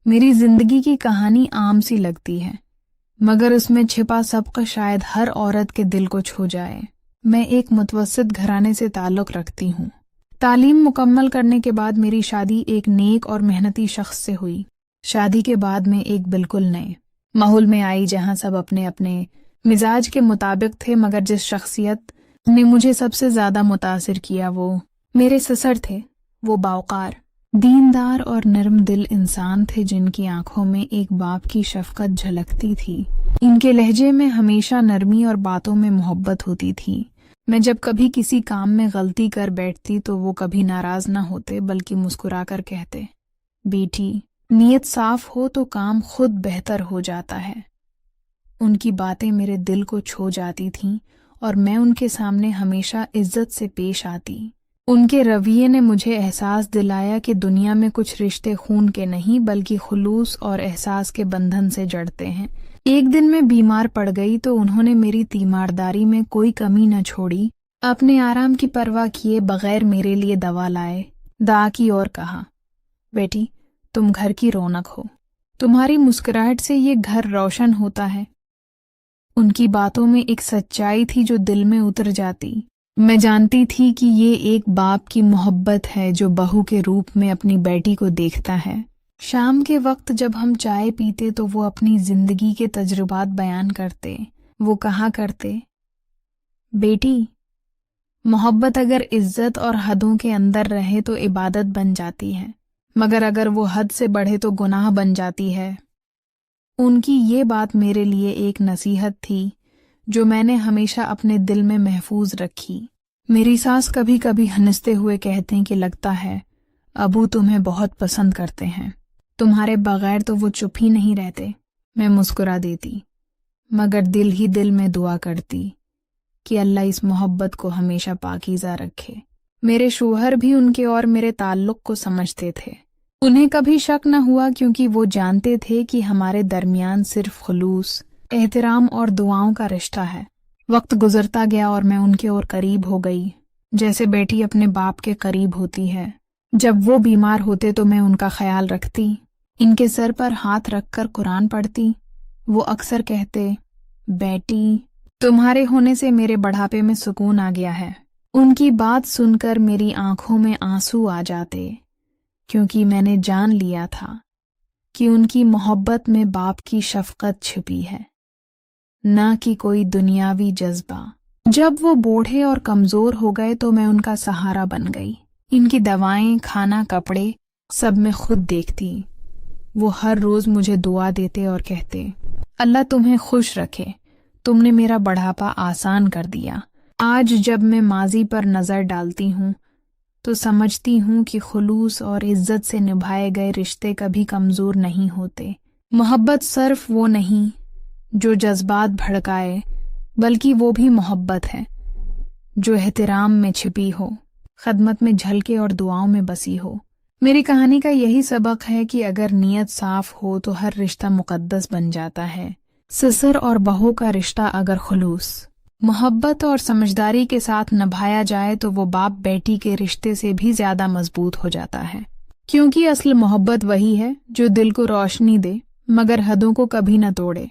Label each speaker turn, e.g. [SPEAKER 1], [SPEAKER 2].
[SPEAKER 1] میری زندگی کی کہانی عام سی لگتی ہے، مگر اس میں چھپا سبق شاید ہر عورت کے دل کو چھو جائے۔ میں ایک متوسط گھرانے سے تعلق رکھتی ہوں۔ تعلیم مکمل کرنے کے بعد میری شادی ایک نیک اور محنتی شخص سے ہوئی۔ شادی کے بعد میں ایک بالکل نئے ماحول میں آئی جہاں سب اپنے اپنے مزاج کے مطابق تھے، مگر جس شخصیت نے مجھے سب سے زیادہ متاثر کیا وہ میرے سسر تھے۔ وہ باوقار، دیندار اور نرم دل انسان تھے جن کی آنکھوں میں ایک باپ کی شفقت جھلکتی تھی۔ ان کے لہجے میں ہمیشہ نرمی اور باتوں میں محبت ہوتی تھی۔ میں جب کبھی کسی کام میں غلطی کر بیٹھتی تو وہ کبھی ناراض نہ ہوتے بلکہ مسکرا کر کہتے، بیٹی، نیت صاف ہو تو کام خود بہتر ہو جاتا ہے۔ ان کی باتیں میرے دل کو چھو جاتی تھیں اور میں ان کے سامنے ہمیشہ عزت سے پیش آتی۔ ان کے رویے نے مجھے احساس دلایا کہ دنیا میں کچھ رشتے خون کے نہیں بلکہ خلوص اور احساس کے بندھن سے جڑتے ہیں۔ ایک دن میں بیمار پڑ گئی تو انہوں نے میری تیمارداری میں کوئی کمی نہ چھوڑی۔ اپنے آرام کی پرواہ کیے بغیر میرے لیے دوا لائے، دعا کی اور کہا، بیٹی، تم گھر کی رونق ہو، تمہاری مسکراہٹ سے یہ گھر روشن ہوتا ہے۔ ان کی باتوں میں ایک سچائی تھی جو دل میں اتر جاتی۔ میں جانتی تھی کہ یہ ایک باپ کی محبت ہے جو بہو کے روپ میں اپنی بیٹی کو دیکھتا ہے۔ شام کے وقت جب ہم چائے پیتے تو وہ اپنی زندگی کے تجربات بیان کرتے۔ وہ کہا کرتے، بیٹی، محبت اگر عزت اور حدوں کے اندر رہے تو عبادت بن جاتی ہے، مگر اگر وہ حد سے بڑھے تو گناہ بن جاتی ہے۔ ان کی یہ بات میرے لیے ایک نصیحت تھی جو میں نے ہمیشہ اپنے دل میں محفوظ رکھی۔ میری ساس کبھی کبھی ہنستے ہوئے کہتے ہیں کہ لگتا ہے ابو تمہیں بہت پسند کرتے ہیں، تمہارے بغیر تو وہ چپ ہی نہیں رہتے۔ میں مسکرا دیتی، مگر دل ہی دل میں دعا کرتی کہ اللہ اس محبت کو ہمیشہ پاکیزہ رکھے۔ میرے شوہر بھی ان کے اور میرے تعلق کو سمجھتے تھے۔ انہیں کبھی شک نہ ہوا کیونکہ وہ جانتے تھے کہ ہمارے درمیان صرف خلوص، احترام اور دعاؤں کا رشتہ ہے۔ وقت گزرتا گیا اور میں ان کے اور قریب ہو گئی، جیسے بیٹی اپنے باپ کے قریب ہوتی ہے۔ جب وہ بیمار ہوتے تو میں ان کا خیال رکھتی، ان کے سر پر ہاتھ رکھ کر قرآن پڑھتی۔ وہ اکثر کہتے، بیٹی، تمہارے ہونے سے میرے بڑھاپے میں سکون آ گیا ہے۔ ان کی بات سن کر میری آنکھوں میں آنسو آ جاتے، کیونکہ میں نے جان لیا تھا کہ ان کی محبت میں باپ کی شفقت چھپی ہے، نہ کہ کوئی دنیاوی جذبہ۔ جب وہ بوڑھے اور کمزور ہو گئے تو میں ان کا سہارا بن گئی۔ ان کی دوائیں، کھانا، کپڑے سب میں خود دیکھتی۔ وہ ہر روز مجھے دعا دیتے اور کہتے، اللہ تمہیں خوش رکھے، تم نے میرا بڑھاپا آسان کر دیا۔ آج جب میں ماضی پر نظر ڈالتی ہوں تو سمجھتی ہوں کہ خلوص اور عزت سے نبھائے گئے رشتے کبھی کمزور نہیں ہوتے۔ محبت صرف وہ نہیں جو جذبات بھڑکائے، بلکہ وہ بھی محبت ہے جو احترام میں چھپی ہو، خدمت میں جھلکے اور دعاؤں میں بسی ہو۔ میری کہانی کا یہی سبق ہے کہ اگر نیت صاف ہو تو ہر رشتہ مقدس بن جاتا ہے۔ سسر اور بہو کا رشتہ اگر خلوص، محبت اور سمجھداری کے ساتھ نبھایا جائے تو وہ باپ بیٹی کے رشتے سے بھی زیادہ مضبوط ہو جاتا ہے، کیونکہ اصل محبت وہی ہے جو دل کو روشنی دے مگر حدوں کو کبھی نہ توڑے۔